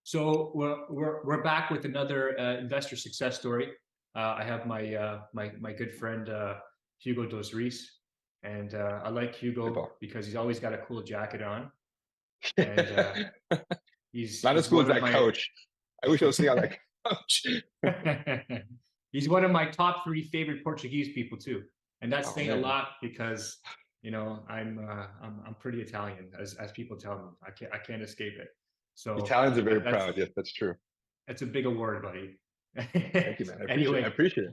So we're back with another investor success story. I have my good friend Hugo Dos Reis, and I like Hey, Hugo Paul. because he's always got a cool jacket on, and Not as he's cool as one of that my coach. I wish I was sitting on that couch. he's one of my top three favorite Portuguese people too, and that's Oh saying a man, lot because I'm pretty Italian, as people tell me. I can't escape it. So Italians are very that's proud. Yes, that's true. That's a big award, buddy. Thank you, man. I appreciate it. I Anyway, appreciate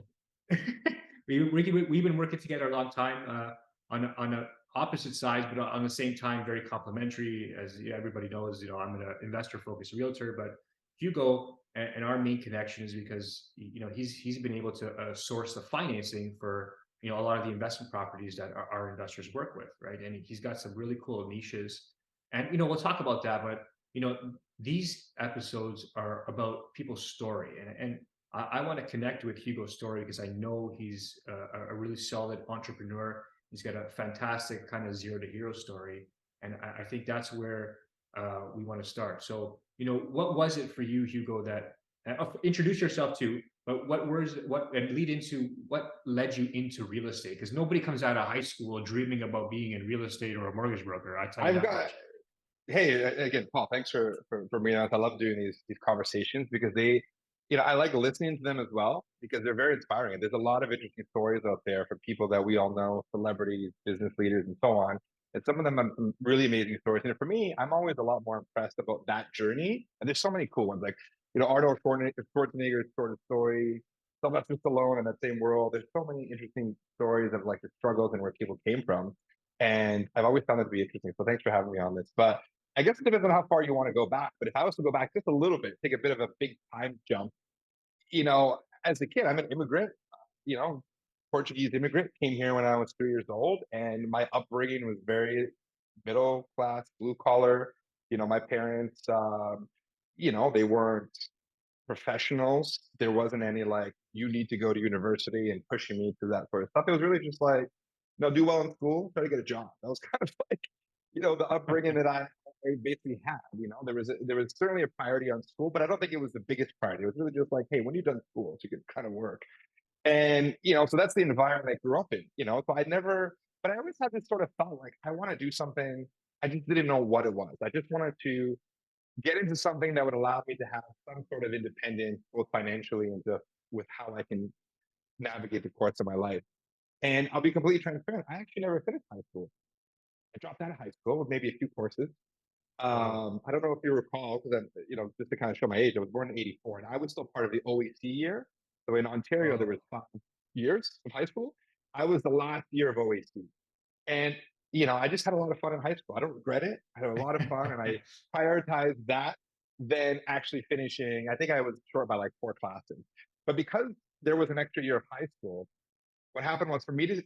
it. we've been working together a long time on opposite sides, but on the same time, very complementary. As everybody knows, I'm an investor focused realtor, but Hugo and our main connection is because he's been able to source the financing for a lot of the investment properties that our investors work with, right? And he's got some really cool niches, and we'll talk about that, but you know these episodes are about people's story, and I want to connect with Hugo's story because I know he's a really solid entrepreneur. He's got a fantastic kind of zero to hero story, and I think that's where we want to start. So, what was it for you, Hugo? That introduce yourself to, but what and lead into what led you into real estate? Because nobody comes out of high school dreaming about being in real estate or a mortgage broker. I tell you I've that got. much. Hey, again, Paul. Thanks for bringing us. I love doing these conversations because I like listening to them as well because they're very inspiring. And there's a lot of interesting stories out there from people that we all know, celebrities, business leaders, and so on. And some of them are some really amazing stories. And for me, I'm always a lot more impressed about that journey. And there's so many cool ones, like Arnold Schwarzenegger's sort of story, Sylvester Stallone in that same world. There's so many interesting stories of like the struggles and where people came from. And I've always found it to be interesting. So thanks for having me on this. But I guess it depends on how far you want to go back. But if I was to go back just a little bit, take a bit of a big time jump, as a kid, I'm an immigrant, you know, Portuguese immigrant, came here when I was 3 years old, and my upbringing was very middle class, blue collar. My parents, they weren't professionals. There wasn't any like, you need to go to university and pushing me to that sort of stuff. It was really just like, no, do well in school, try to get a job. That was kind of like, the upbringing that I basically had. There was certainly a priority on school, but I don't think it was the biggest priority. It was really just like, hey, when you're done school, so you can kind of work. And so that's the environment I grew up in. So but I always had this sort of thought like, I want to do something. I just didn't know what it was. I just wanted to get into something that would allow me to have some sort of independence, both financially and just with how I can navigate the course of my life. And I'll be completely transparent. I actually never finished high school. I dropped out of high school with maybe a few courses. Oh, I don't know if you recall, because just to kind of show my age, I was born in '84, and I was still part of the OAC year. So in Ontario, there oh. was 5 years of high school. I was the last year of OAC, and I just had a lot of fun in high school. I don't regret it. I had a lot of fun, and I prioritized that than actually finishing. I think I was short by like 4 classes, but because there was an extra year of high school, what happened was for me to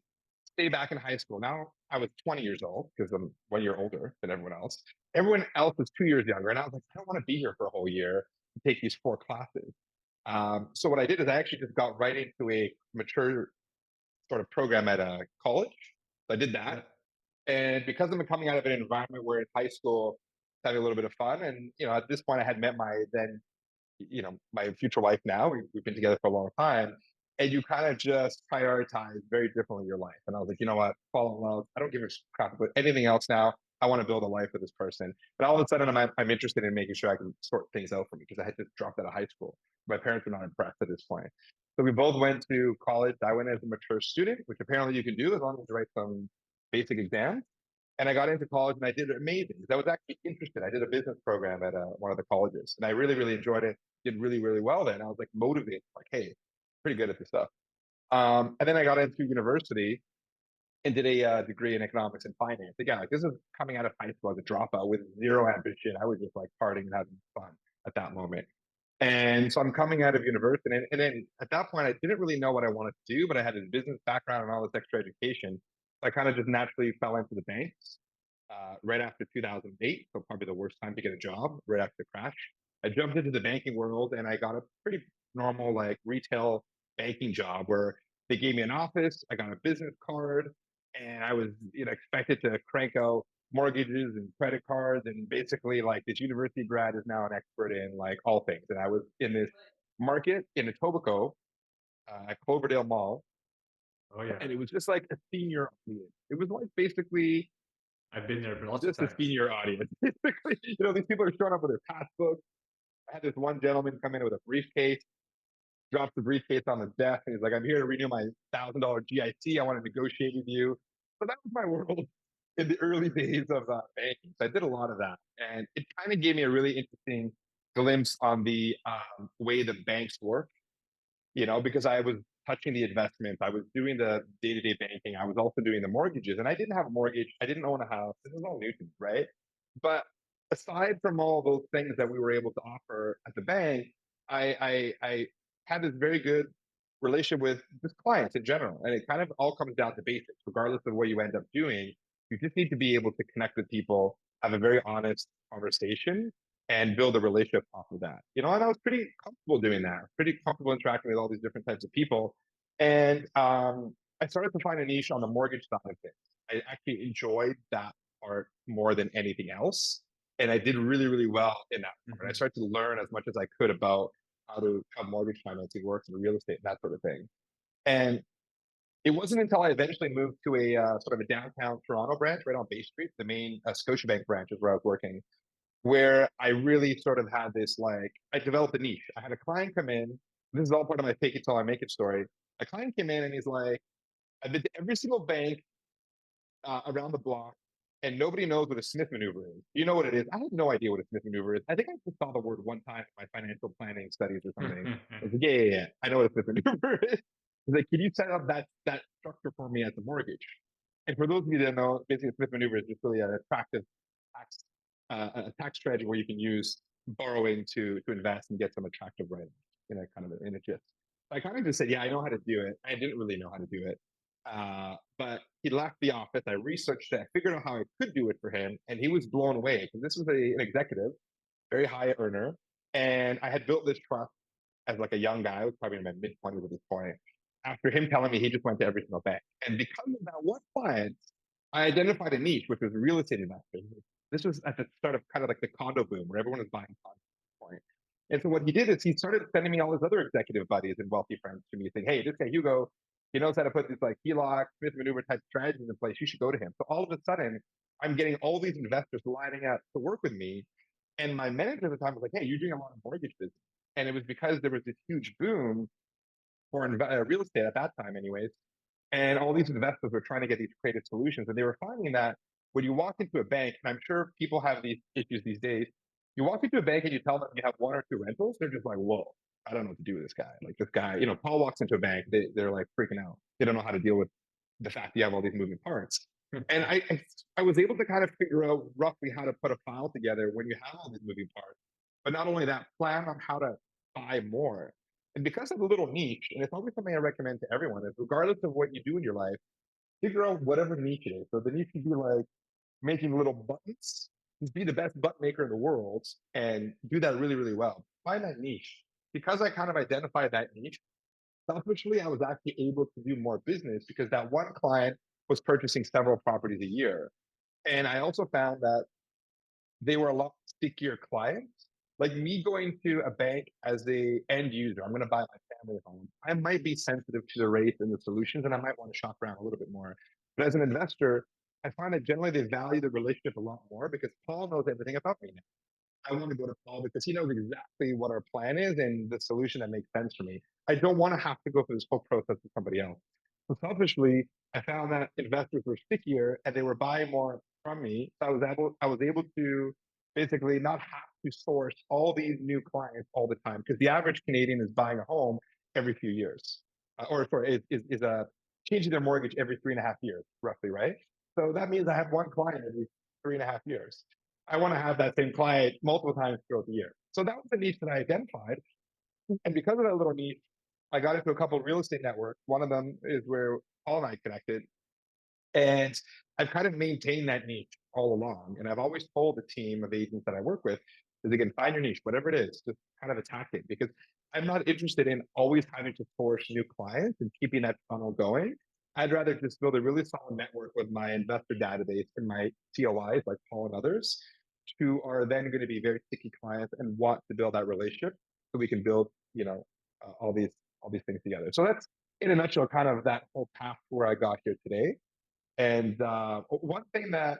stay back in high school. Now I was 20 years old because I'm 1 year older than everyone else. Everyone else was 2 years younger. And I was like, I don't want to be here for a whole year to take these 4 classes. So what I did is I actually just got right into a mature sort of program at a college. So I did Yeah. that. And because I'm coming out of an environment where in high school, having a little bit of fun. And, at this point I had met my future wife now. We've been together for a long time. And you kind of just prioritize very differently your life. And I was like, you know what? Fall in love. I don't give a crap about anything else now. I want to build a life with this person. But all of a sudden, I'm interested in making sure I can sort things out for me because I had just dropped out of high school. My parents were not impressed at this point. So we both went to college. I went as a mature student, which apparently you can do as long as you write some basic exams. And I got into college and I did amazing. I was actually interested. I did a business program at one of the colleges and I really, really enjoyed it. Did really, really well there. And I was like motivated, like, hey, pretty good at this stuff. And then I got into university and did a degree in economics and finance. Again, like this is coming out of high school as a dropout with zero ambition. I was just like partying and having fun at that moment. And so I'm coming out of university. And then at that point, I didn't really know what I wanted to do, but I had a business background and all this extra education. So I kind of just naturally fell into the banks right after 2008. So probably the worst time to get a job right after the crash. I jumped into the banking world and I got a pretty normal like retail banking job where they gave me an office. I got a business card and I was, expected to crank out mortgages and credit cards, and basically like this university grad is now an expert in like all things. And I was in this market in Etobicoke at Cloverdale Mall, Oh yeah, and it was just like a senior audience. It was like basically I've been there lots of just a times. senior audience. Basically, these people are showing up with their passbooks. I had this one gentleman come in with a briefcase, drops the briefcase on the desk, and he's like, "I'm here to renew my $1,000 GIC. I want to negotiate with you." So that was my world in the early days of banking. So I did a lot of that, and it kind of gave me a really interesting glimpse on the way the banks work. Because I was touching the investments, I was doing the day-to-day banking, I was also doing the mortgages, and I didn't have a mortgage, I didn't own a house. This is all new to me, right? But aside from all those things that we were able to offer at the bank, I had this very good relationship with just clients in general, and it kind of all comes down to basics, regardless of what you end up doing. You just need to be able to connect with people, have a very honest conversation, and build a relationship off of that. And I was pretty comfortable doing that, pretty comfortable interacting with all these different types of people. And I started to find a niche on the mortgage side of things. I actually enjoyed that part more than anything else. And I did really, really well in that part. I Hmm. started to learn as much as I could about how mortgage financing works and real estate and that sort of thing. And it wasn't until I eventually moved to a sort of a downtown Toronto branch right on Bay Street, the main Scotiabank branch is where I was working, where I really sort of had this like I developed a niche. I had a client come in. This is all part of my fake it till I make it story. A client came in and he's like, I've been to every single bank around the block, and nobody knows what a Smith maneuver is. You know what it is? I had no idea what a Smith maneuver is. I think I just saw the word one time in my financial planning studies or something. I was like, yeah. I know what a Smith maneuver is. He's like, can you set up that structure for me as a mortgage? And for those of you that know, basically a Smith maneuver is just really an attractive tax a tax strategy where you can use borrowing to invest and get some attractive rate in a kind of in a gist. I kind of just said, yeah, I know how to do it. I didn't really know how to do it. But he left the office. I researched it. I figured out how I could do it for him, and he was blown away because this was an executive, very high earner, and I had built this trust as like a young guy. I was probably in my mid 20s at this point. After him telling me he just went to every single bank, and because of that one client, I identified a niche, which was real estate investors. This was at the start of kind of like the condo boom, where everyone was buying condos at this point. And so what he did is he started sending me all his other executive buddies and wealthy friends to me, saying, "Hey, this guy Hugo, he knows how to put this like HELOC, Smith maneuver type strategies in place. You should go to him." So all of a sudden, I'm getting all these investors lining up to work with me. And my manager at the time was like, "Hey, you're doing a lot of mortgage business." And it was because there was this huge boom for real estate at that time, anyways. And all these investors were trying to get these creative solutions. And they were finding that when you walk into a bank, and I'm sure people have these issues these days, you walk into a bank and you tell them you have one or two rentals, they're just like, whoa, I don't know what to do with this guy. Like this guy, Paul walks into a bank, they're like freaking out. They don't know how to deal with the fact that you have all these moving parts. And I was able to kind of figure out roughly how to put a file together when you have all these moving parts. But not only that, plan on how to buy more. And because of a little niche, and it's always something I recommend to everyone, is regardless of what you do in your life, figure out whatever niche it is. So the niche could be like making little buttons. Just be the best button maker in the world and do that really, really well. Find that niche. Because I kind of identified that niche, selfishly, I was actually able to do more business because that one client was purchasing several properties a year. And I also found that they were a lot stickier clients. Like me going to a bank as a end user, I'm going to buy my family home. I might be sensitive to the rates and the solutions, and I might want to shop around a little bit more. But as an investor, I find that generally they value the relationship a lot more because Paul knows everything about me now. I want to go to Paul because he knows exactly what our plan is and the solution that makes sense for me. I don't want to have to go through this whole process with somebody else. So selfishly, I found that investors were stickier and they were buying more from me. So I was able to basically not have to source all these new clients all the time because the average Canadian is buying a home every few years, or sorry, is changing their mortgage every 3.5 years, roughly, right? So that means I have one client every 3.5 years. I want to have that same client multiple times throughout the year. So that was the niche that I identified. And because of that little niche, I got into a couple of real estate networks. One of them is where Paul and I connected. And I've kind of maintained that niche all along. And I've always told the team of agents that I work with is again, find your niche, whatever it is, just kind of attack it because I'm not interested in always having to source new clients and keeping that funnel going. I'd rather just build a really solid network with my investor database and my COIs, like Paul and others, who are then going to be very sticky clients and want to build that relationship, so we can build, all these things together. So that's in a nutshell, kind of that whole path where I got here today. And one thing that,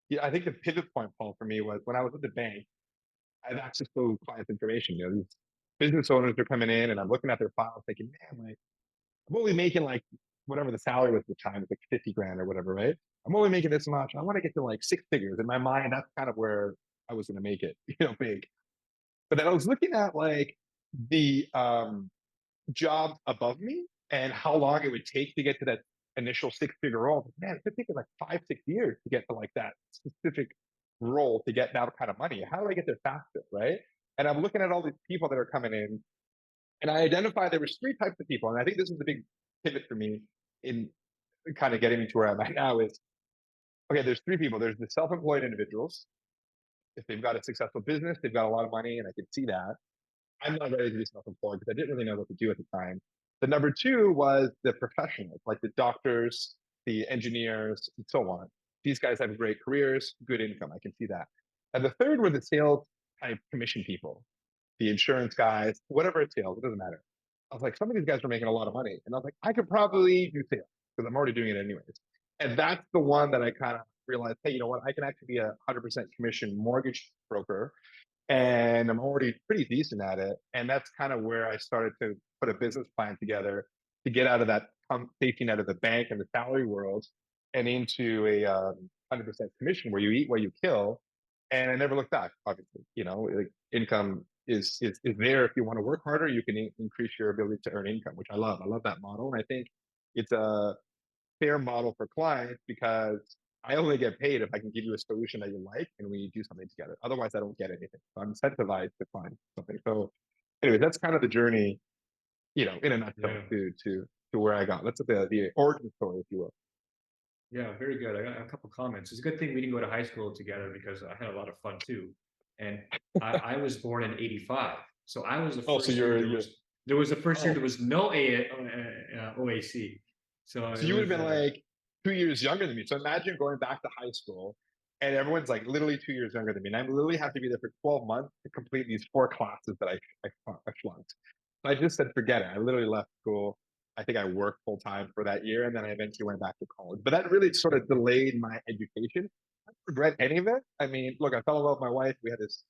yeah, I think the pivot point, Paul, for me was when I was at the bank. I have access to clients' information. These business owners are coming in, and I'm looking at their files, thinking, man, like I'm only making like whatever the salary was at the time, it's like 50 grand or whatever, right? I'm only making this much. I want to get to like six figures. In my mind, that's kind of where I was going to make it, big. But then I was looking at like the job above me and how long it would take to get to that initial six-figure role. Man, it could take like 5, 6 years to get to like that specific role to get that kind of money. How do I get there faster, right? And I'm looking at all these people that are coming in, and I identified there was three types of people, and I think this is the big pivot for me in kind of getting me to where I'm at now. Is okay. There's three people. There's the self-employed individuals. If they've got a successful business, they've got a lot of money, and I can see that. I'm not ready to be self-employed because I didn't really know what to do at the time. The number two was the professionals, like the doctors, the engineers, and so on. These guys have great careers, good income. I can see that. And the third were the sales type commission people, the insurance guys, whatever it sales, it doesn't matter. I was like, some of these guys are making a lot of money. And I was like, I could probably do sales because I'm already doing it anyways. And that's the one that I kind of realized, hey, you know what? I can actually be a 100% commission mortgage broker, and I'm already pretty decent at it. And that's kind of where I started to put a business plan together to get out of that safety net of the bank and the salary world and into a 100% commission where you eat what you kill. And I never looked back. Obviously, like income is there. If you want to work harder, you can increase your ability to earn income, which I love. I love that model, and I think it's a fair model for clients because I only get paid if I can give you a solution that you like and we do something together. Otherwise, I don't get anything. So I'm incentivized to find something. So, anyway, that's kind of the journey, in a nutshell, Yeah. to where I got. That's the origin story, if you will. Yeah, very good. I got a couple comments. It's a good thing we didn't go to high school together because I had a lot of fun too. And I was born in '85, so I was the Oh, so first year you're there was the first year oh, there was no OAC. So so it you would have was been like 2 years younger than me. So imagine going back to high school and everyone's like literally 2 years younger than me. And I literally have to be there for 12 months to complete these four classes that I flunked. So I just said, forget it. I literally left school. I think I worked full time for that year and then I eventually went back to college. But that really sort of delayed my education. I don't regret any of it. I mean, look, I fell in love with my wife. We had this,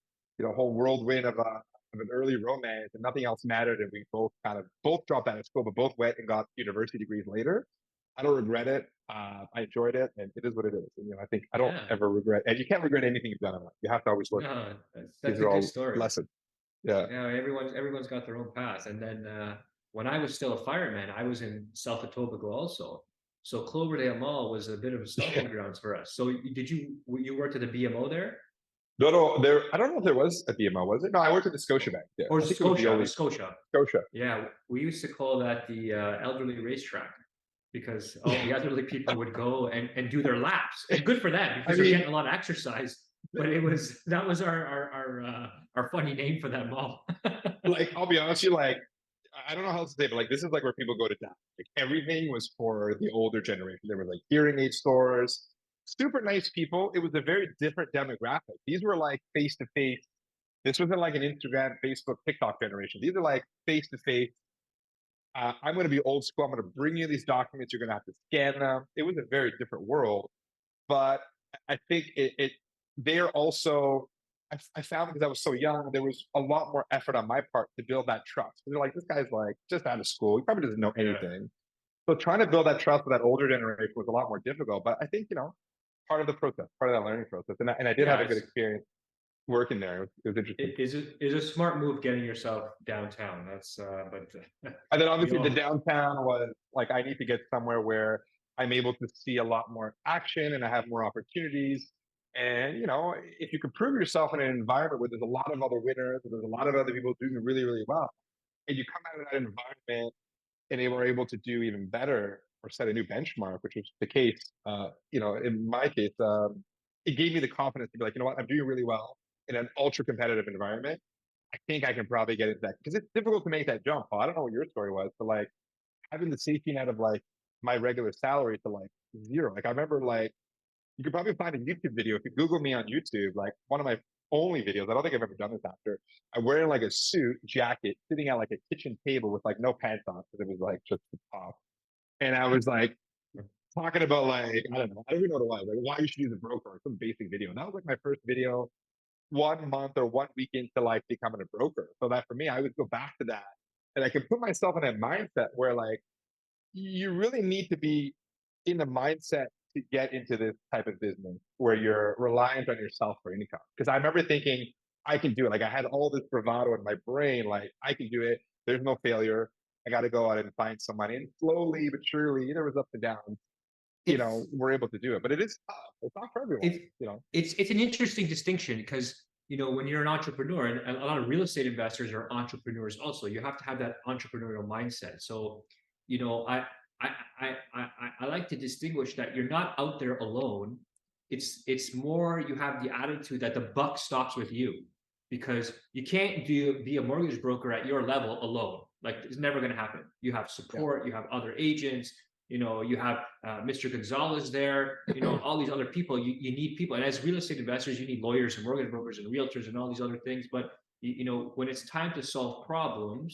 whole whirlwind of an early romance and nothing else mattered. And we both dropped out of school, but both went and got university degrees later. I don't regret it. I enjoyed it, and it is what it is. And, I think I don't yeah, ever regret, and you can't regret anything you've done in life. You have to always look. no, These that's a are good all story. lessons. Yeah. Yeah, everyone's got their own path. And then when I was still a fireman, I was in South Etobicoke also. So Cloverdale Mall was a bit of a stomping Yeah. grounds for us. So you worked at the BMO there? No, no, there. I don't know if there was a BMO, was it? No, I worked at the Scotiabank. Yeah, Or I think it was the Scotia, it was only Scotia. Scotia. Yeah, we used to call that the elderly racetrack because all the Yeah. elderly people would go and do their laps, and good for them I because they're getting mean, a lot of exercise. But that was our funny name for that mall. like, I'll be honest with you, like, I don't know how else to say, but like, this is like where people go to die. Like, everything was for the older generation. There were like hearing aid stores, super nice people. It was a very different demographic. These were like face to face. This wasn't like an Instagram, Facebook, TikTok generation. These are like face to face. I'm going to be old school. I'm going to bring you these documents. You're going to have to scan them. It was a very different world, but I think they're also. I found because I was so young, there was a lot more effort on my part to build that trust. They're like, this guy's like just out of school. He probably doesn't know Yeah. anything. So trying to build that trust with that older generation was a lot more difficult. But I think part of the process, part of that learning process, and I did have Yeah, a good experience working there. It was interesting. it is a smart move getting yourself downtown. That's And then we obviously the all downtown was like, I need to get somewhere where I'm able to see a lot more action and I have more opportunities. And, if you can prove yourself in an environment where there's a lot of other winners, and there's a lot of other people doing really, really well, and you come out of that environment and they were able to do even better or set a new benchmark, which was the case, in my case, it gave me the confidence to be like, you know what, I'm doing really well in an ultra competitive environment. I think I can probably get into that because it's difficult to make that jump. I don't know what your story was, but like having the safety net of like my regular salary to like zero. Like I remember like you could probably find a YouTube video if you Google me on YouTube, like one of my only videos. I don't think I've ever done this after. I'm wearing like a suit jacket, sitting at like a kitchen table with like no pants on because it was like just the top. And I was like talking about like, I don't know, I don't even know what it was, like why you should use a broker or some basic video. And that was like my first video 1 month or 1 week into like becoming a broker. So that for me, I would go back to that and I can put myself in that mindset where like you really need to be in the mindset to get into this type of business where you're reliant on yourself for income. Because I remember thinking, I can do it. Like I had all this bravado in my brain, like I can do it. There's no failure. I got to go out and find some money. And slowly but surely, there was ups and downs. It's We're able to do it, but it is tough. It's not for everyone. it's it's an interesting distinction because when you're an entrepreneur, and a lot of real estate investors are entrepreneurs also, you have to have that entrepreneurial mindset. So you know i I like to distinguish that you're not out there alone. It's more you have the attitude that the buck stops with you, because you can't be a mortgage broker at your level alone. Like it's never going to happen. You have Yeah. support, you have other agents, you have Mr. Gonzalez there, all these other people. You need people. And as real estate investors, you need lawyers and mortgage brokers and realtors and all these other things. But, when it's time to solve problems,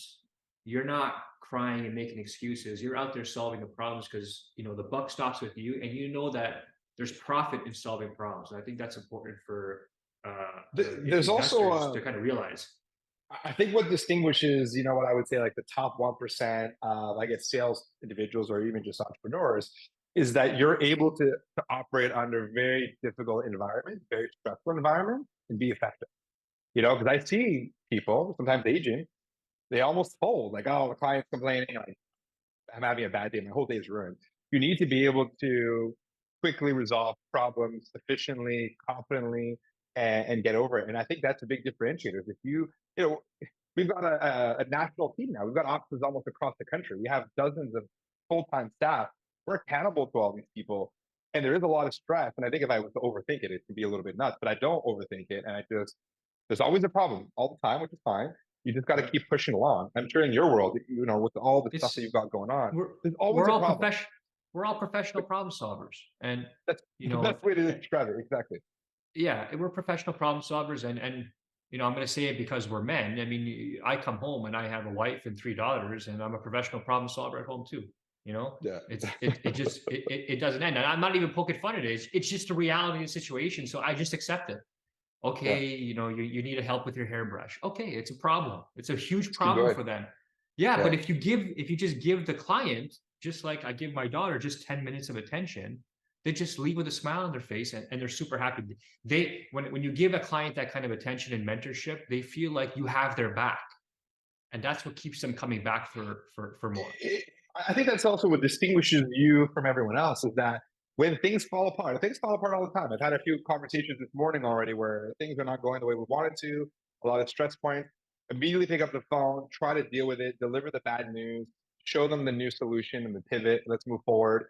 you're not crying and making excuses. You're out there solving the problems because, the buck stops with you, and you know that there's profit in solving problems. And I think that's important for There's also investors to kind of realize. I think what distinguishes, what I would say, like the top 1%, I guess sales individuals or even just entrepreneurs, is that you're able to operate under very difficult environments, very stressful environments, and be effective. Because I see people, sometimes agents, they almost fold, like, oh, the client's complaining, like, I'm having a bad day, my whole day is ruined. You need to be able to quickly resolve problems efficiently, confidently, and get over it. And I think that's a big differentiator. If you know, we've got a national team now. We've got offices almost across the country. We have dozens of full-time staff. We're accountable to all these people. And there is a lot of stress. And I think if I was to overthink it, it could be a little bit nuts, but I don't overthink it. And there's always a problem all the time, which is fine. You just got to Yeah. keep pushing along. I'm sure in your world, with all the stuff that It's you've got going on, we're there's always we're a all problem. we're all professional problem solvers. And That's you the know best way to describe it. Exactly. yeah, we're professional problem solvers. And I'm going to say it because we're men. I mean, I come home and I have a wife and 3 daughters, and I'm a professional problem solver at home too. you know Yeah. it doesn't end. And I'm not even poking fun at it. It's just a reality of the situation, so I just accept it. Yeah. Okay, you need help with your hairbrush. Okay, it's a problem. It's a huge Just keep problem going. for them. Yeah, but Yeah. if you just give the client, just like I give my daughter, just 10 minutes of attention, they just leave with a smile on their face, and they're super happy. When you give a client that kind of attention and mentorship, they feel like you have their back, and that's what keeps them coming back for more. I think that's also what distinguishes you from everyone else is that when things fall apart, things fall apart all the time. I've had a few conversations this morning already where things are not going the way we wanted to, a lot of stress points. Immediately pick up the phone, try to deal with it, deliver the bad news, show them the new solution and the pivot. Let's move forward.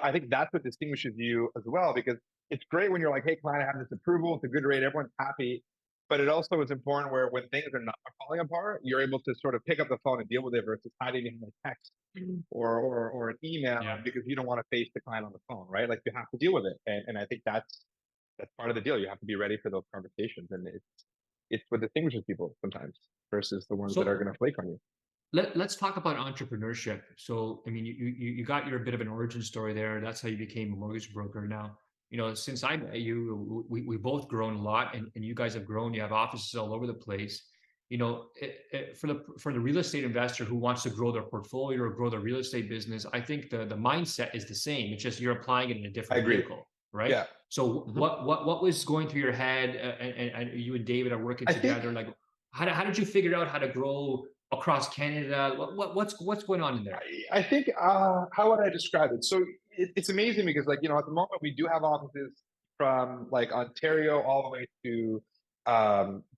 I think that's what distinguishes you as well because it's great when you're like, hey, client, I have this approval. It's a good rate. Everyone's happy. But it also is important where when things are not falling apart, you're able to sort of pick up the phone and deal with it versus hiding in a text or an email Yeah. because you don't want to face the client on the phone, right? Like you have to deal with it, and I think that's part of the deal. You have to be ready for those conversations, and it's what distinguishes people sometimes versus the ones that are So going to flake on you. let's talk about entrepreneurship. So, I mean, you got your bit of an origin story there. That's how you became a mortgage broker. Now, since I met you, we both grown a lot, and you guys have grown. You have offices all over the place. For the real estate investor who wants to grow their portfolio or grow their real estate business, I think the mindset is the same. It's just you're applying it in a I different agree. vehicle, right? Yeah. So, Mhm. what was going through your head? And you and David are working I think together. Like, how did you figure out how to grow across Canada? What's going on in there? I think how would I describe it? So it's amazing because like at the moment we do have offices from like Ontario all the way to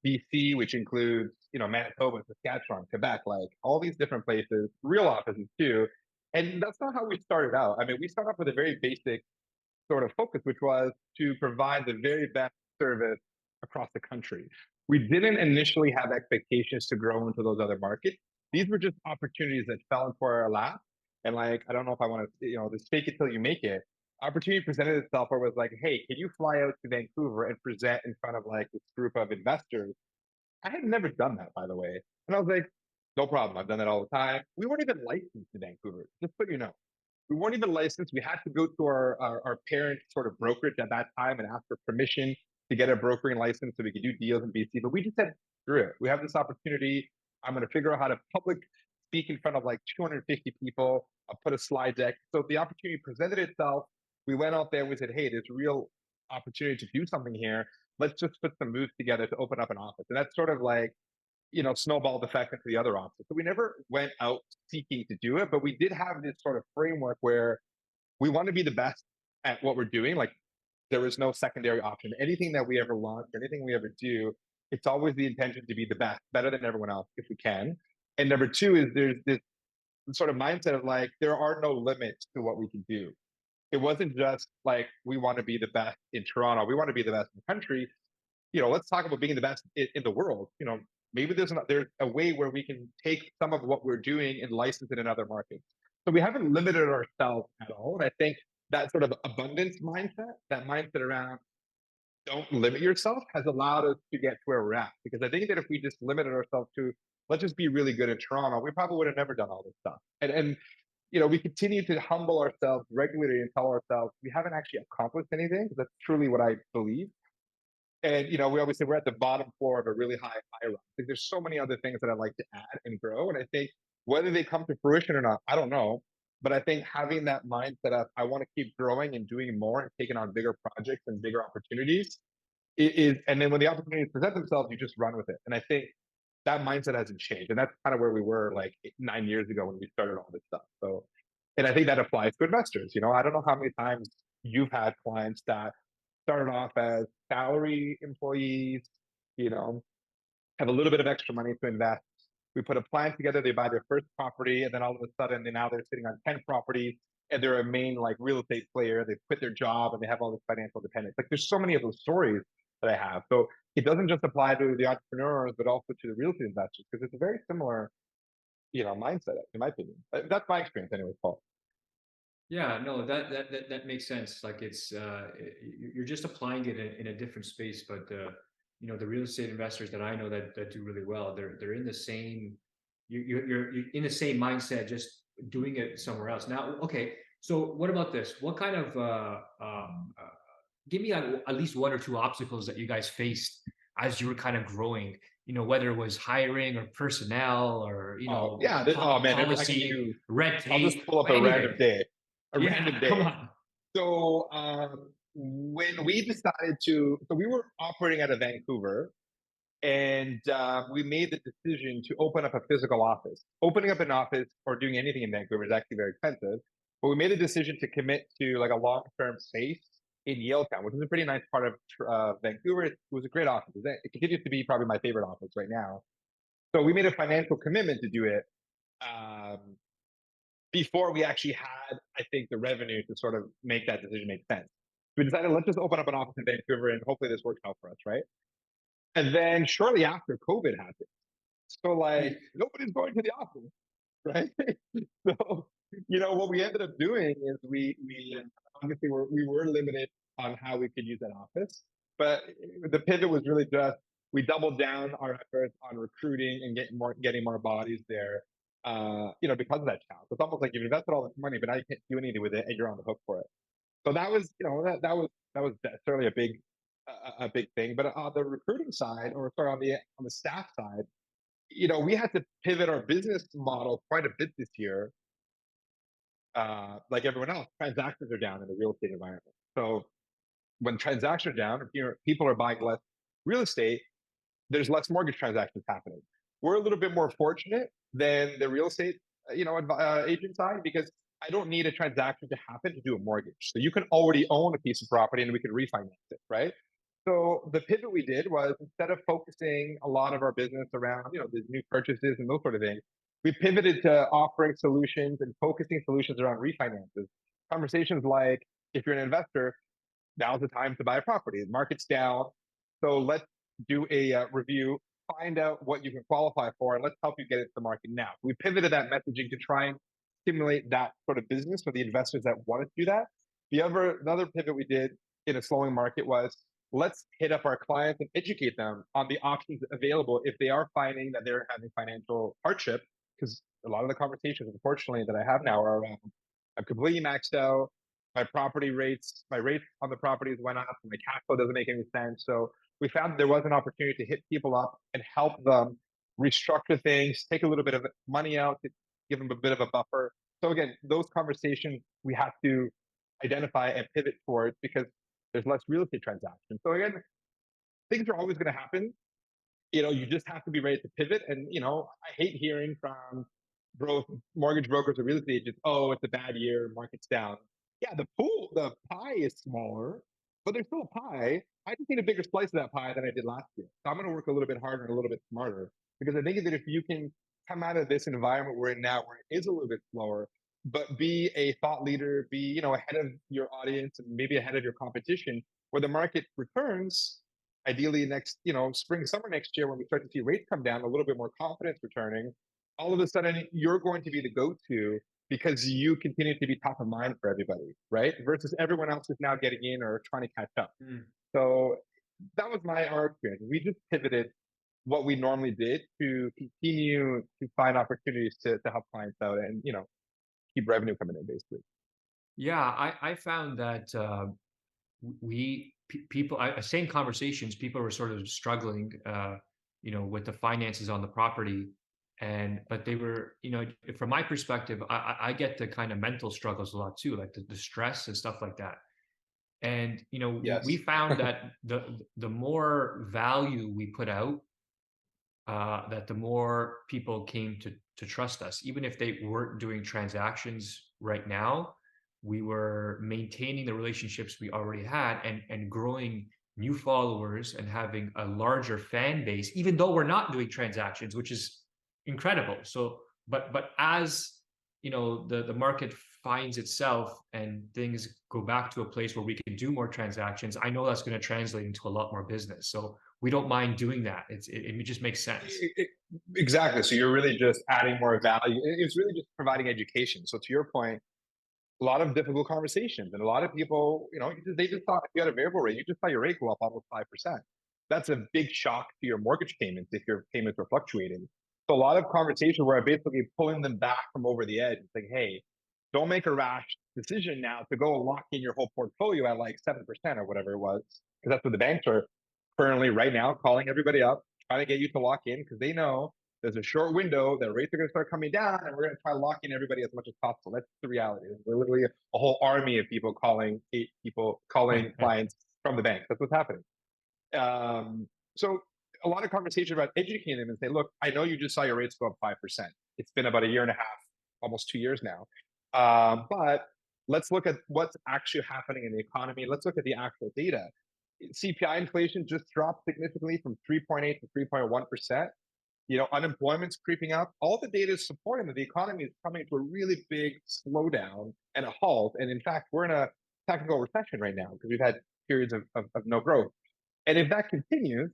BC, which includes Manitoba, Saskatchewan, Quebec, like all these different places, real offices too. And that's not how we started out. I mean, we started off with a very basic sort of focus, which was to provide the very best service across the country. We didn't initially have expectations to grow into those other markets. These were just opportunities that fell into our lap. and like, I don't know if I want to, just fake it till you make it. Opportunity presented itself where it was like, hey, can you fly out to Vancouver and present in front of like this group of investors? I had never done that, by the way. And I was like, no problem. I've done that all the time. We weren't even licensed in Vancouver, just so you know. We weren't even licensed. We had to go to our parent sort of brokerage at that time and ask for permission to get a brokering license so we could do deals in BC. But we just said, screw it. We have this opportunity. I'm going to figure out how to public speak in front of like 250 people. I'll put a slide deck. So the opportunity presented itself. We went out there and we said, hey, there's a real opportunity to do something here. Let's just put some moves together to open up an office. And that's sort of like, snowballed effect into the other offices. So we never went out seeking to do it, but we did have this sort of framework where we want to be the best at what we're doing. Like there is no secondary option. Anything that we ever launch or anything we ever do, it's always the intention to be the best, better than everyone else if we can. And number two is there's this sort of mindset of like, there are no limits to what we can do. It wasn't just like, we want to be the best in Toronto. We want to be the best in the country. Let's talk about being the best in the world. Maybe there's a way where we can take some of what we're doing and license it in other markets. So we haven't limited ourselves at all. And I think that sort of abundance mindset, that mindset around don't limit yourself, has allowed us to get to where we're at. Because I think that if we just limited ourselves to let's just be really good in Toronto, we probably would have never done all this stuff. And we continue to humble ourselves regularly and tell ourselves we haven't actually accomplished anything. Because that's truly what I believe. And we always say we're at the bottom floor of a really high rise. Like, there's so many other things that I'd like to add and grow. And I think whether they come to fruition or not, I don't know. But I think having that mindset of I want to keep growing and doing more and taking on bigger projects and bigger opportunities is, and then when the opportunities present themselves, you just run with it. And I think that mindset hasn't changed. And that's kind of where we were like 9 years ago when we started all this stuff. So, and I think that applies to investors. I don't know how many times you've had clients that started off as salary employees, you know, have a little bit of extra money to invest. We put a plan together, they buy their first property, and then all of a sudden now they're sitting on 10 properties and they're a main like real estate player. They quit their job and they have all this financial dependence. Like there's so many of those stories that I have. So it doesn't just apply to the entrepreneurs, but also to the real estate investors, because it's a very similar, mindset, in my opinion. That's my experience anyway, Paul. Yeah, no, that makes sense. Like you're just applying it in a different space, but the real estate investors that I know that do really well, they're in the same, you're in the same mindset, just doing it somewhere else. Now, okay, so what about this? What kind of give me at least one or two obstacles that you guys faced as you were kind of growing, whether it was hiring or personnel or, Oh yeah. Oh man, I can policy, do. red I'll just tape, pull up a anything. random day. A random Yeah, come day. on. So when we decided so we were operating out of Vancouver, and we made the decision to open up a physical office. Opening up an office or doing anything in Vancouver is actually very expensive, but we made a decision to commit to like a long-term space in Yaletown, which is a pretty nice part of Vancouver. It was a great office. It continues to be probably my favorite office right now. So we made a financial commitment to do it. Um, before we actually had, I think, the revenue to sort of make that decision make sense. We decided let's just open up an office in Vancouver and hopefully this works out for us, right? And then shortly after COVID happened. So like nobody's going to the office, right? So what we ended up doing is we obviously we were limited on how we could use that office, but the pivot was really just we doubled down our efforts on recruiting and getting more bodies there. Because of that challenge. It's almost like you've invested all this money, but now you can't do anything with it, and you're on the hook for it. So that was, that was certainly a big thing. But on the recruiting side, or sorry, on the staff side, we had to pivot our business model quite a bit this year. Like everyone else, transactions are down in the real estate environment. So when transactions are down, people are buying less real estate, there's less mortgage transactions happening. We're a little bit more fortunate than the real estate, agent side, because I don't need a transaction to happen to do a mortgage. So you can already own a piece of property and we can refinance it, right? So the pivot we did was instead of focusing a lot of our business around, the new purchases and those sort of things, we pivoted to offering solutions and focusing solutions around refinances. Conversations like, if you're an investor, now's the time to buy a property. The market's down. So let's do a review, find out what you can qualify for, and let's help you get it to the market now. We pivoted that messaging to try and stimulate that sort of business for the investors that want to do that. Another pivot we did in a slowing market was let's hit up our clients and educate them on the options available if they are finding that they're having financial hardship. Because a lot of the conversations, unfortunately, that I have now are around I'm completely maxed out. My rates on the properties went up. My cash flow doesn't make any sense. So we found there was an opportunity to hit people up and help them restructure things, take a little bit of money out to give them a bit of a buffer. So again, those conversations we have to identify and pivot towards because there's less real estate transactions. So again, things are always going to happen. You just have to be ready to pivot. And I hate hearing from both mortgage brokers or real estate agents, oh, it's a bad year, market's down. Yeah, the pie is smaller, but there's still a pie. I just need a bigger slice of that pie than I did last year. So I'm going to work a little bit harder and a little bit smarter because I think that if you can come out of this environment we're in now, where it is a little bit slower, but be a thought leader, be ahead of your audience and maybe ahead of your competition, where the market returns, ideally next, spring, summer next year, when we start to see rates come down, a little bit more confidence returning, all of a sudden you're going to be the go-to because you continue to be top of mind for everybody, right? Versus everyone else is now getting in or trying to catch up. Mm. So that was our experience. We just pivoted what we normally did to continue to find opportunities to help clients out and, keep revenue coming in basically. Yeah, I found that people same conversations. People were sort of struggling, with the finances on the property, but they were, from my perspective, I get the kind of mental struggles a lot too, like the stress and stuff like that. And we Yes. found that the more value we put out, that the more people came to trust us, even if they weren't doing transactions right now. We were maintaining the relationships we already had and growing new followers and having a larger fan base, even though we're not doing transactions, which is incredible. So, but as the market finds itself and things go back to a place where we can do more transactions, I know that's going to translate into a lot more business. So we don't mind doing that. It just makes sense. Exactly. So you're really just adding more value. It's really just providing education. So to your point, a lot of difficult conversations, and a lot of people, they just thought if you had a variable rate, you just saw your rate go up almost 5%. That's a big shock to your mortgage payments if your payments are fluctuating. So a lot of conversations where I'm basically pulling them back from over the edge, saying, "Hey, don't make a rash decision now to go lock in your whole portfolio at like 7% or whatever it was, because that's what the banks are currently right now calling everybody up, trying to get you to lock in because they know there's a short window that rates are going to start coming down and we're going to try to lock in everybody as much as possible." That's the reality. There's literally a whole army of people calling clients from the bank. That's what's happening. So a lot of conversation about educating them and say, look, I know you just saw your rates go up 5%. It's been about a year and a half, almost 2 years now. But let's look at what's actually happening in the economy. Let's look at the actual data. CPI inflation just dropped significantly from 3.8 to 3.1%. Unemployment's creeping up. All the data is supporting that the economy is coming to a really big slowdown and a halt. And in fact, we're in a technical recession right now because we've had periods of no growth. And if that continues,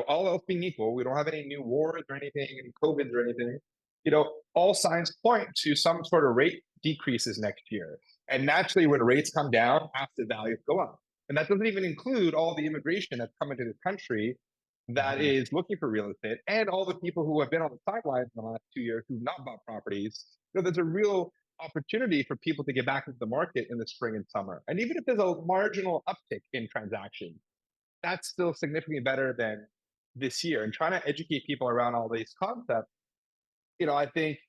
all else being equal, we don't have any new wars or anything, any COVID or anything, all signs point to some sort of rate decreases next year. And naturally, when rates come down, asset values go up. And that doesn't even include all the immigration that's come into this country that Mhm. is looking for real estate and all the people who have been on the sidelines in the last 2 years who've not bought properties. There's a real opportunity for people to get back into the market in the spring and summer. And even if there's a marginal uptick in transactions, that's still significantly better than this year. And trying to educate people around all these concepts, I think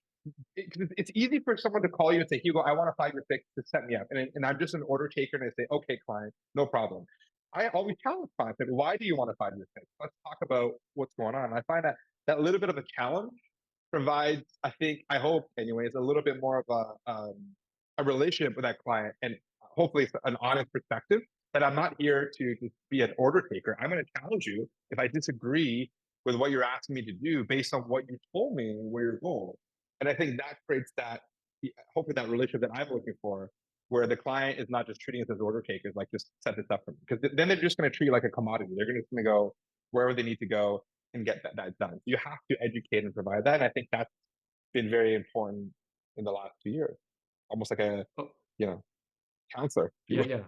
it's easy for someone to call you and say, Hugo, I want a 5-year fix to set me up. And I'm just an order taker and I say, okay, client, no problem. I always challenge clients, like, why do you want a 5-year fix? Let's talk about what's going on. And I find that little bit of a challenge provides, I hope anyways, a little bit more of a relationship with that client and hopefully it's an honest perspective that I'm not here to just be an order taker. I'm going to challenge you if I disagree with what you're asking me to do based on what you told me where you're going. And I think that creates hopefully that relationship that I'm looking for, where the client is not just treating us as order takers, like just set this up for me. Because then they're just going to treat you like a commodity. They're just going to go wherever they need to go and get that done. You have to educate and provide that. And I think that's been very important in the last 2 years, almost like a, Oh, you know, counselor, if you yeah, will. yeah.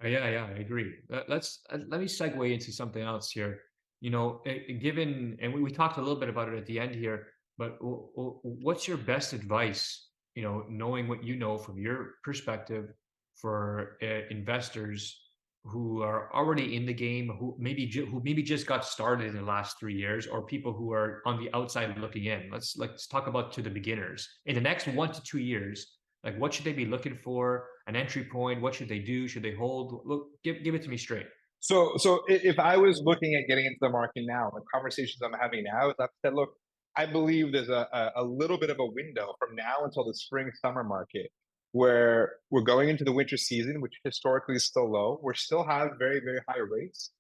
Yeah, I agree. Let me segue into something else here. You know, given, and we talked a little bit about it at the end here, but what's your best advice? You know, knowing what you know from your perspective for investors who are already in the game, who maybe just got started in the last 3 years, or people who are on the outside looking in. Let's talk about to the beginners in the next 1 to 2 years. Like, what should they be looking for? An entry point? What should they do? Should they hold? Look, give it to me straight. If I was looking at getting into the market now, the conversations I'm having now is I've said, look, I believe there's a little bit of a window from now until the spring summer market where we're going into the winter season, which historically is still low. We still have very, very high rates,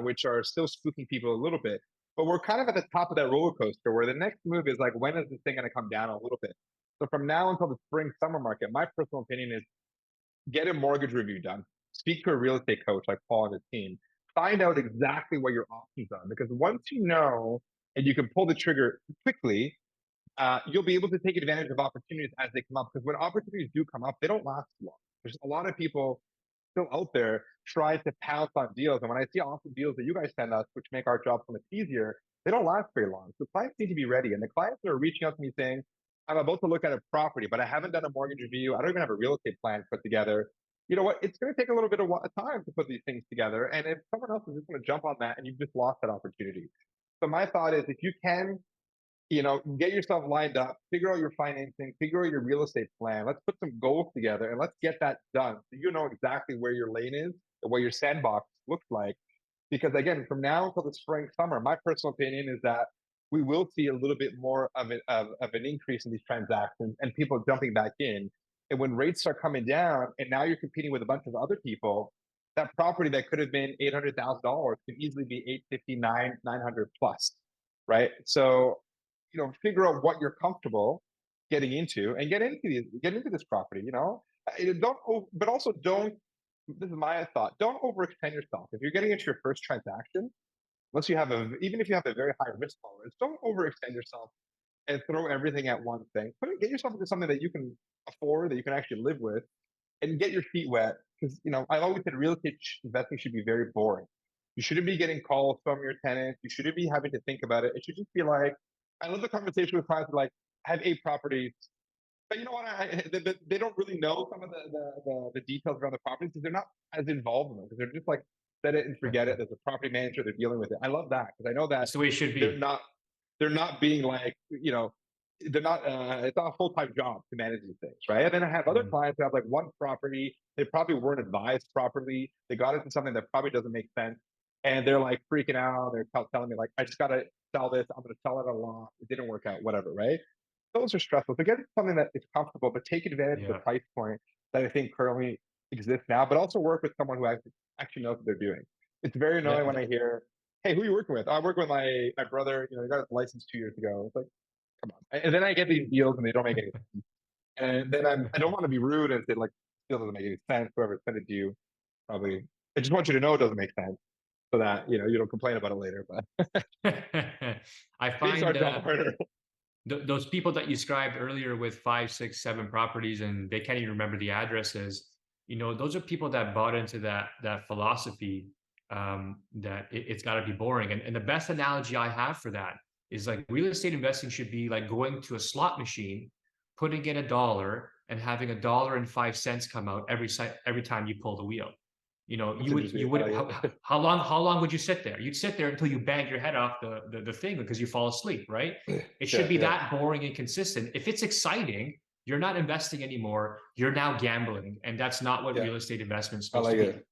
which are still spooking people a little bit. But we're kind of at the top of that roller coaster where the next move is like, when is this thing going to come down a little bit? So from now until the spring summer market, my personal opinion is get a mortgage review done. Speak to a real estate coach like Paul and his team. Find out exactly what your options are because once you know and you can pull the trigger quickly, you'll be able to take advantage of opportunities as they come up. Because when opportunities do come up, they don't last long. There's a lot of people still out there trying to pounce on deals. And when I see awesome deals that you guys send us, which make our job so much easier, they don't last very long. So clients need to be ready. And the clients that are reaching out to me saying, I'm about to look at a property, but I haven't done a mortgage review. I don't even have a real estate plan put together. You know what? It's going to take a little bit of time to put these things together. And if someone else is just going to jump on that and you've just lost that opportunity. So my thought is if you can get yourself lined up, figure out your financing, figure out your real estate plan. Let's put some goals together and let's get that done. So you know exactly where your lane is and what your sandbox looks like. Because again, from now until the spring, summer, my personal opinion is that we will see a little bit more of an increase in these transactions and people jumping back in. And when rates start coming down and now you're competing with a bunch of other people, that property that could have been $800,000 could easily be 859, 900 plus, right? So figure out what you're comfortable getting into and get into this property. But also don't. This is my thought. Don't overextend yourself. If you're getting into your first transaction, unless you have even if you have a very high risk tolerance, don't overextend yourself and throw everything at one thing. Get yourself into something that you can afford, that you can actually live with, and get your feet wet. Because I've always said real estate investing should be very boring. You shouldn't be getting calls from your tenants. You shouldn't be having to think about it. It should just be like, I love the conversation with clients like, I have 8 properties, but you know what? They don't really know some of the details around the properties because they're not as involved in them because they're just like set it and forget it. There's a property manager, they're dealing with it. I love that because I know that That's the way it should they're be. not they're not being like they're not it's not a full-time job to manage these things, right? And then I have other Mm, clients who have like one property, they probably weren't advised properly, they got into something that probably doesn't make sense, and they're like freaking out, they're telling me like, I just gotta sell this, I'm gonna sell it a lot, it didn't work out, whatever, right? Those are stressful. So get something that is comfortable, but take advantage of the yeah, price point that I think currently exists now, but also work with someone who actually knows what they're doing. It's very yeah, annoying when I hear, hey, who are you working with? Oh, I work with my brother, he got his license 2 years ago. It's like, come on. And then I get these deals and they don't make any sense. And then I don't want to be rude and say like, deal doesn't make any sense. Whoever sent it to you, probably, I just want you to know it doesn't make sense so that, you don't complain about it later, but I makes our find job harder. those people that you described earlier with 5, 6, 7 properties and they can't even remember the addresses. You know, those are people that bought into that philosophy, that it's got to be boring. And the best analogy I have for that is like real estate investing should be like going to a slot machine, putting in $1 and having $1.05 come out every time you pull the wheel. You know, That's interesting. you I would like it. how long would you sit there? You'd sit there until you banged your head off the thing because you fall asleep, right? It should Yeah, be yeah, that boring and consistent. If it's exciting, you're not investing anymore. You're now gambling, and that's not what yeah. real estate investment is I supposed to like be, it.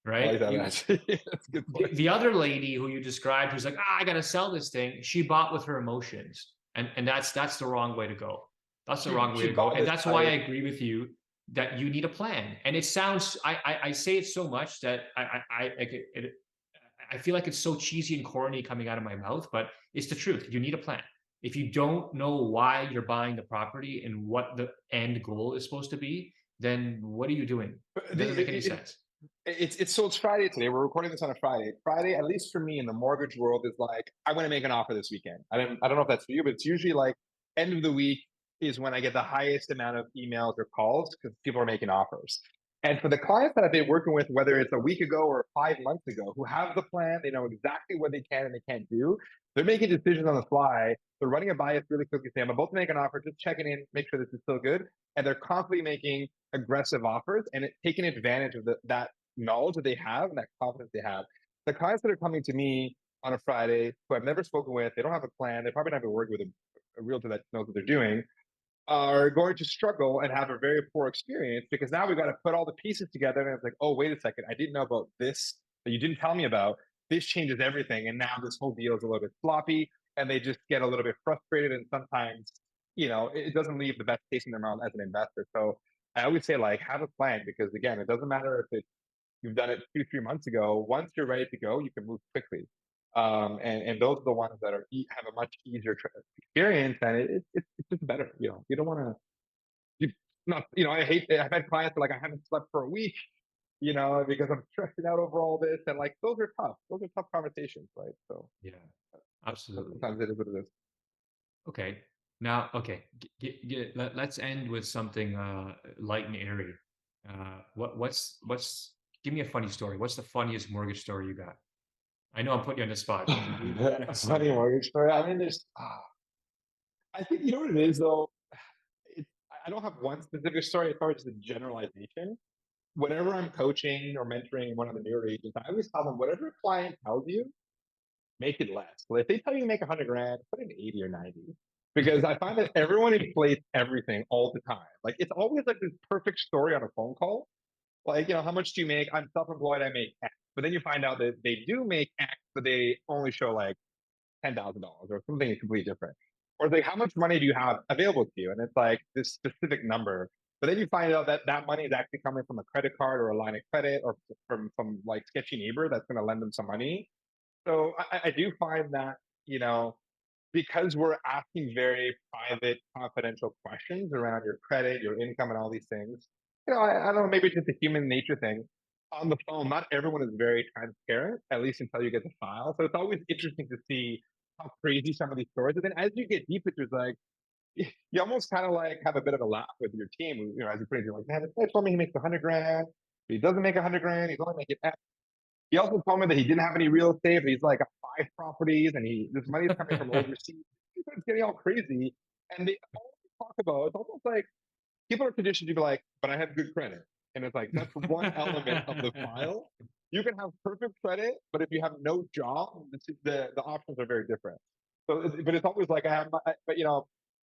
I like right? that actually. That's a good point. The other lady who you described who's like, I gotta sell this thing. She bought with her emotions, and that's the wrong way to go. That's the wrong way She to go, bought and this that's why I type. agree with you that you need a plan. And it sounds I say it so much that I feel like it's so cheesy and corny coming out of my mouth, but it's the truth. You need a plan. If you don't know why you're buying the property and what the end goal is supposed to be, then what are you doing? But It doesn't make any sense. it's Friday today. We're recording this on a Friday. Friday, at least for me in the mortgage world, is like I want to make an offer this weekend. I don't know if that's for you, but it's usually like end of the week. is when I get the highest amount of emails or calls because people are making offers. And for the clients that I've been working with, whether it's a week ago or 5 months ago, who have the plan, they know exactly what they can and they can't do. They're making decisions on the fly. They're running a bias really quickly, saying, I'm about to make an offer, just checking in, make sure this is still good. And they're constantly making aggressive offers and taking advantage of that knowledge that they have and that confidence they have. The clients that are coming to me on a Friday who I've never spoken with, they don't have a plan, they probably never worked with a realtor that knows what they're doing, are going to struggle and have a very poor experience because now we've got to put all the pieces together and it's like, oh, wait a second, I didn't know about this that you didn't tell me about. This changes everything. And now this whole deal is a little bit sloppy and they just get a little bit frustrated. And sometimes, it doesn't leave the best taste in their mouth as an investor. So I always say, like, have a plan because, again, it doesn't matter if you've done it 2, 3 months ago. Once you're ready to go, you can move quickly. And those are the ones that have a much easier experience, and it's just better. You don't want to. You not. I hate. I've had clients that, like, I haven't slept for a week. Because I'm stressing out over all this, and like those are tough. Those are tough conversations, right? So Yeah, absolutely. sometimes it is what it is. Okay. Now, okay, let's end with something light and airy. What's give me a funny story. What's the funniest mortgage story you got? I know I'm putting you on the spot, but you gotta have A funny something. mortgage story. I mean, I think you know what it is though. I don't have one specific story. It's probably just a generalization. Whenever I'm coaching or mentoring one of the newer agents, I always tell them whatever a client tells you, make it less. Well, if they tell you to make 100 grand, put in 80 or 90. Because I find that everyone inflates everything all the time. Like it's always like this perfect story on a phone call. Like, how much do you make? I'm self-employed, I make X. But then you find out that they do make X, but they only show like $10,000 or something completely different. Or it's like, how much money do you have available to you? And it's like this specific number. But then you find out that that money is actually coming from a credit card or a line of credit or from some like sketchy neighbor that's going to lend them some money. So I do find that, you know, because we're asking very private, confidential questions around your credit, your income, and all these things, I don't know, maybe it's just a human nature thing. On the phone, not everyone is very transparent, at least until you get the file. So it's always interesting to see how crazy some of these stories. And then as you get deeper, it's like you almost kind of like have a bit of a laugh with your team. As you're putting, you're like, man, this guy told me he makes 100 grand, but he doesn't make 100 grand. He's only making X. He also told me that he didn't have any real estate, but he's like got 5 properties, and this money is coming from overseas. It's getting all crazy, and they all talk about it's almost like people are conditioned to be like, "But I have good credit," and it's like that's one element of the file. You can have perfect credit, but if you have no job, the options are very different. So, but it's always like I have, but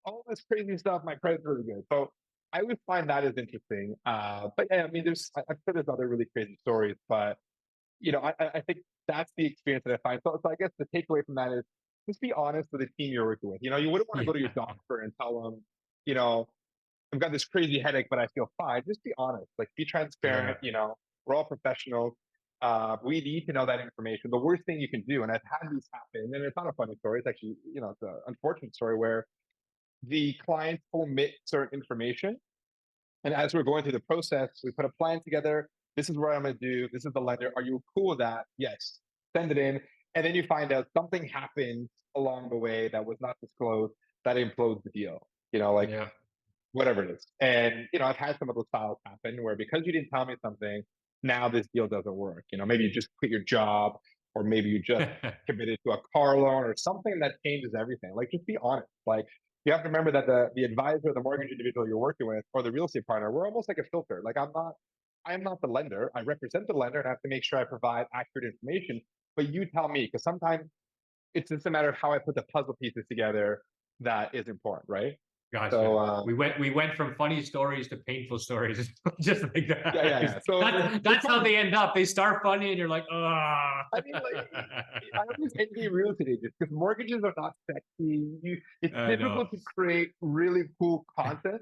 all this crazy stuff. My credit's really good, so I always find that is interesting. But yeah, I mean, I'm sure there's other really crazy stories, but I think that's the experience that I find. So I guess the takeaway from that is just be honest with the team you're working with. You wouldn't want to go to your Yeah, doctor and tell them, you know, I've got this crazy headache, but I feel fine. Just be honest, like be transparent. yeah, We're all professionals. We need to know that information. The worst thing you can do, and I've had these happen, and it's not a funny story. It's actually, it's an unfortunate story where the clients omit certain information and as we're going through the process, we put a plan together. This is what I'm going to do. This is the lender. Are you cool with that? Yes. Send it in. And then you find out something happened along the way that was not disclosed that implodes the deal. Like yeah. whatever it is. And I've had some of those files happen where because you didn't tell me something, now this deal doesn't work. Maybe you just quit your job, or maybe you just committed to a car loan or something that changes everything. Like just be honest. Like you have to remember that the advisor, the mortgage individual you're working with, or the real estate partner, we're almost like a filter. Like I'm not the lender. I represent the lender and I have to make sure I provide accurate information. But you tell me, because sometimes it's just a matter of how I put the puzzle pieces together that is important, right? So Gotcha. We went from funny stories to painful stories, just like yeah, that. yeah, 'Cause yeah. So that's how they end up. They start funny, and you're like, oh. I mean, like, I always envy real estate agents because mortgages are not sexy. It's I know. difficult to create really cool content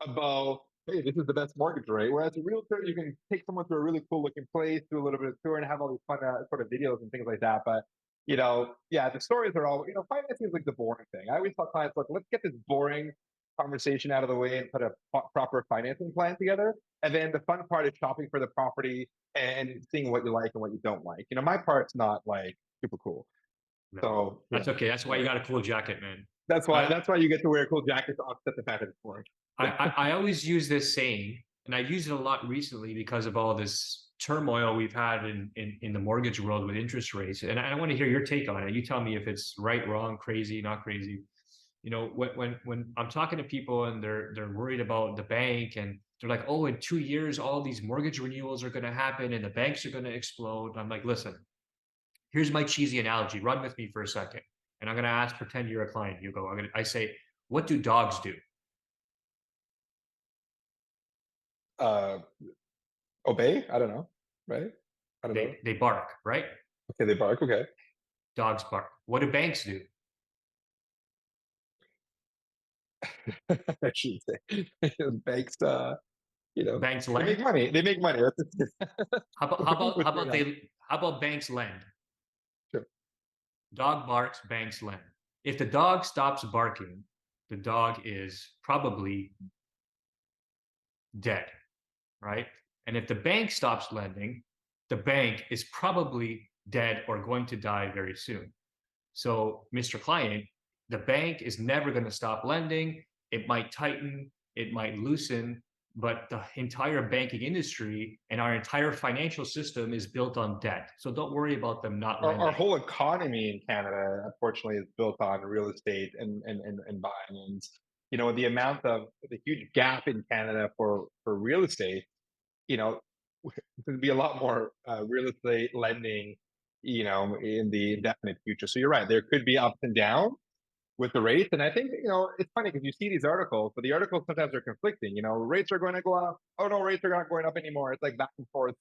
about, hey, this is the best mortgage rate. Whereas a realtor, you can take someone to a really cool looking place, do a little bit of tour, and have all these fun sort of videos and things like that. But yeah, the stories are all, financing is like the boring thing. I always tell clients, look, let's get this boring conversation out of the way and put a proper financing plan together. And then the fun part is shopping for the property and seeing what you like and what you don't like. My part's not like super cool. No, So that's okay. That's why you uh, got a cool jacket, man. I, That's why you get to wear a cool jacket to offset the fact that it's boring. I always use this saying, and I use it a lot recently because of all this turmoil we've had in the mortgage world with interest rates. And I want to hear your take on it. You tell me if it's right, wrong, crazy, not crazy. You know, when I'm talking to people and they're worried about the bank and they're like, oh, in 2 years, all these mortgage renewals are going to happen and the banks are going to explode. I'm like, listen, here's my cheesy analogy. Run with me for a second. And I'm going to ask, pretend you're a client, Hugo. I say, what do dogs do? Uh, Obey? I don't know. Right? I don't know. They bark, right? Okay, they bark. Okay. Dogs bark. What do banks do? I should say. Banks, Banks they make lend. money. They make money. How With about that. how about banks lend? Sure. Dog barks, banks lend. If the dog stops barking, the dog is probably dead, right? And if the bank stops lending, the bank is probably dead or going to die very soon. So, Mr. Client, the bank is never going to stop lending. It might tighten, it might loosen, but the entire banking industry and our entire financial system is built on debt. So don't worry about them not Our lending. whole economy in Canada, unfortunately, is built on real estate and buying. And the amount of the huge gap in Canada for real estate, you know, there'd be a lot more real estate lending, in the indefinite future. So you're right, there could be ups and downs with the rates. And I think, it's funny because you see these articles, but the articles sometimes are conflicting. Rates are going to go up. Oh no, rates are not going up anymore. It's like back and forth,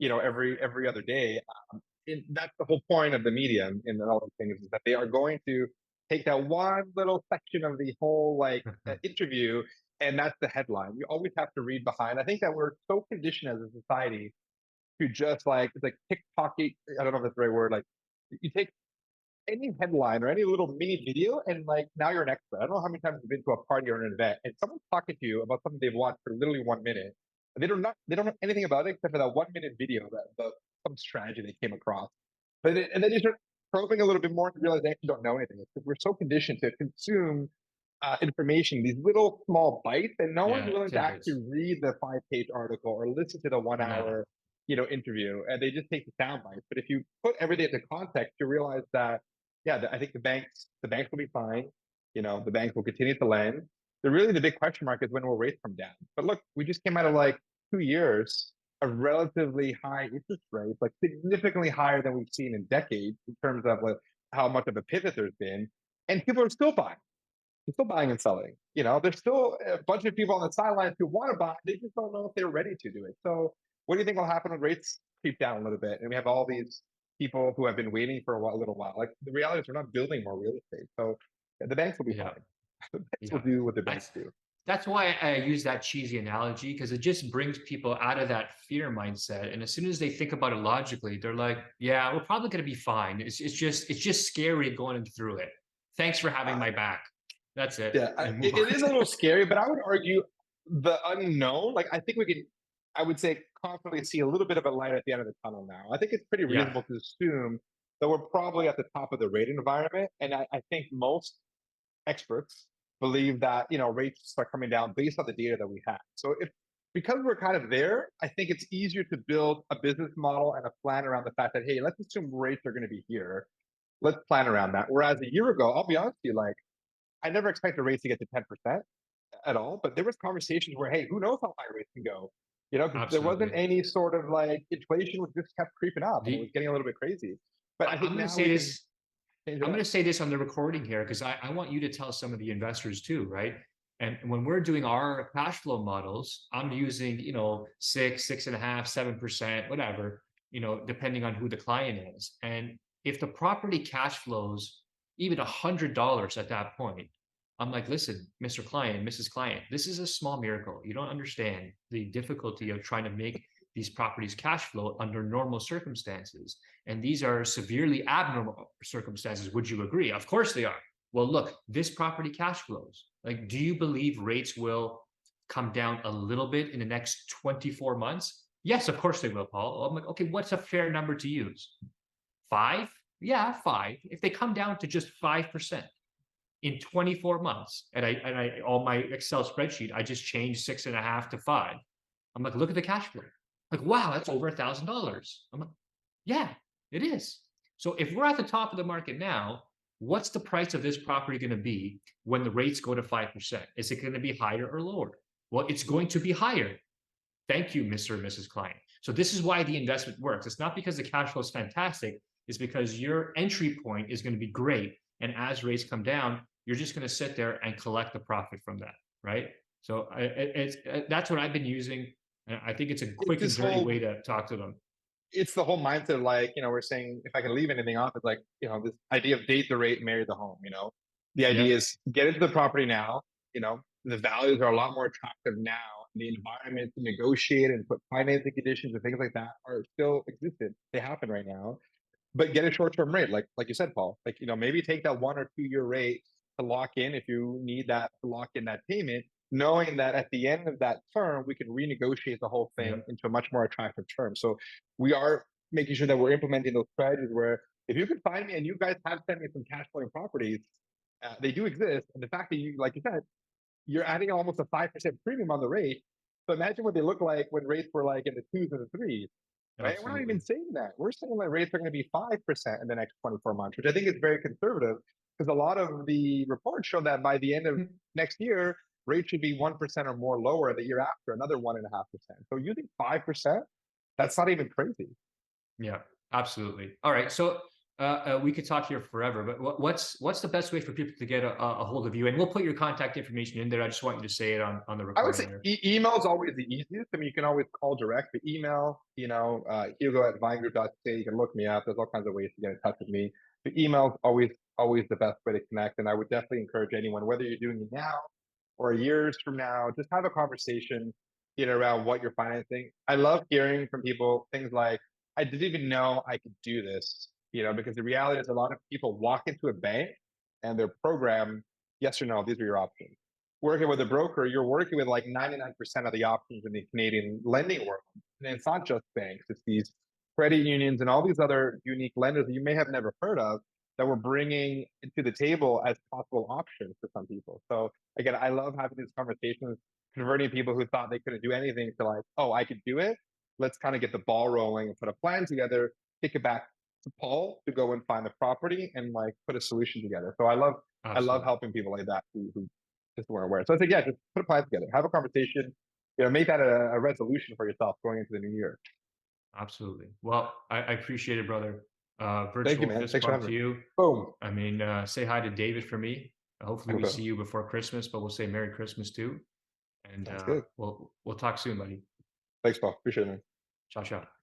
every other day. That's the whole point of the media and all these things, is that they are going to take that one little section of the whole interview, and that's the headline. You always have to read behind. I think that we're so conditioned as a society to just like, it's like TikTok. I don't know if that's the right word. Like, you take any headline or any little mini video, and like now you're an expert. I don't know how many times you've been to a party or an event and someone's talking to you about something they've watched for literally 1 minute. And they don't know anything about it except for that 1 minute video that about some strategy they came across. And then you start probing a little bit more and realize they actually don't know anything. It's because we're so conditioned to consume information, these little small bites, and no one's Yeah, willing to actually tidbits. read the 5-page article or listen to the one No. hour, interview, and they just take the sound bites. But if you put everything into context, you realize that, yeah, I think the banks will be fine. The banks will continue to lend. The big question mark is when will rates come down? But look, we just came out of like 2 years of relatively high interest rates, like significantly higher than we've seen in decades in terms of like how much of a pivot there's been, and people are still buying. They're still buying and selling. There's still a bunch of people on the sidelines who want to buy. They just don't know if they're ready to do it. So, what do you think will happen when rates creep down a little bit? And we have all these people who have been waiting for a little while. Like, the reality is, we're not building more real estate. So, yeah, the banks will be Yeah. fine. The banks will Yeah. do what the banks That's do. that's why I use that cheesy analogy, because it just brings people out of that fear mindset. And as soon as they think about it logically, they're like, yeah, we're probably going to be fine. It's just scary going through it. Thanks for having Uh, my back. That's it. yeah, And move it on. is a little scary, but I would argue the unknown. Like, I think we can, I would say, confidently see a little bit of a light at the end of the tunnel now. I think it's pretty Yeah. reasonable to assume that we're probably at the top of the rate environment, and I think most experts believe that rates are coming down based on the data that we have. So if because we're kind of there, I think it's easier to build a business model and a plan around the fact that, hey, let's assume rates are going to be here. Let's plan around that. Whereas a year ago, I'll be honest with you, like, I never expected rates to get to 10% at all. But there was conversations where, hey, who knows how high rates can go? Because there wasn't Absolutely. any sort of like inflation was just kept creeping up and it was The getting a little bit crazy. But I I'm think going to now say we can this. change it I'm going up. to say this on the recording here because I want you to tell some of the investors too, right? And when we're doing our cash flow models, I'm using, 6.5, 7%, whatever, depending on who the client is. And if the property cash flows even $100 at that point, I'm like, listen, Mr. Client, Mrs. Client, this is a small miracle. You don't understand the difficulty of trying to make these properties cash flow under normal circumstances. And these are severely abnormal circumstances. Would you agree? Of course they are. Well, look, this property cash flows. Like, do you believe rates will come down a little bit in the next 24 months? Yes, of course they will, Paul. I'm like, okay, what's a fair number to use? Five? Yeah, five. If they come down to just 5%, in 24 months. And on my Excel spreadsheet, I just changed 6.5 to 5. I'm like, look at the cash flow. Like, wow, that's over $1,000. I'm like, yeah, it is. So if we're at the top of the market now, what's the price of this property going to be when the rates go to 5%? Is it going to be higher or lower? Well, it's going to be higher. Thank you, Mr. or Mrs. Client. So this is why the investment works. It's not because the cash flow is fantastic. It's because your entry point is going to be great. And as rates come down, you're just going to sit there and collect the profit from that, right? So that's what I've been using. And I think it's a It's quick and this dirty way whole, to talk to them. it's the whole mindset of like, we're saying if I can leave anything off, it's like, this idea of date the rate, marry the home, the Yep. idea is get into the property now, the values are a lot more attractive now. The environment to negotiate and put financing conditions and things like that are still existent. They happen right now, but get a short-term rate, like you said, Paul. Like, maybe take that 1 or 2 year rate to lock in if you need that to lock in that payment, knowing that at the end of that term, we can renegotiate the whole thing Yep. into a much more attractive term. So we are making sure that we're implementing those strategies where if you can find me and you guys have sent me some cash flowing properties, they do exist. And the fact that you, like you said, you're adding almost a 5% premium on the rate. So imagine what they look like when rates were like in the twos and the threes, right? We're not even Absolutely. saying that. We're saying that rates are going to be 5% in the next 24 months, which I think is very conservative because a lot of the reports show that by the end of next year, rates should be 1% or more lower, the year after, another 1.5%. So using 5%, that's not even crazy. Yeah, absolutely. All right. So we could talk here forever, but what's the best way for people to get a hold of you? And we'll put your contact information in there. I just want you to say it on the I would say recording here. email is always the easiest. I mean, you can always call direct, but email, Hugo at vinegroup.ca. You can look me up. There's all kinds of ways to get in touch with me. But email is always the best way to connect. And I would definitely encourage anyone, whether you're doing it now or years from now, just have a conversation, around what you're financing. I love hearing from people things like, I didn't even know I could do this, because the reality is a lot of people walk into a bank and they're programmed, yes or no, these are your options. Working with a broker, you're working with like 99% of the options in the Canadian lending world. And it's not just banks, it's these credit unions and all these other unique lenders that you may have never heard of that we're bringing to the table as possible options for some people. So again, I love having these conversations, converting people who thought they couldn't do anything to like, oh, I could do it. Let's kind of get the ball rolling and put a plan together, kick it back to Paul to go and find the property and like put a solution together. So I love Absolutely. helping people like that who just weren't aware. So I think, yeah, just put a plan together, have a conversation, make that a resolution for yourself going into the new year. Absolutely. Well, I appreciate it, brother. Thank you, Virtual man. fist Thanks for bump having to me. you. Boom. I mean, say hi to David for me. Hopefully we see you before Christmas, but we'll say Merry Christmas too. And Sounds good. we'll talk soon, buddy. Thanks, Paul. Appreciate it, man. Ciao, ciao.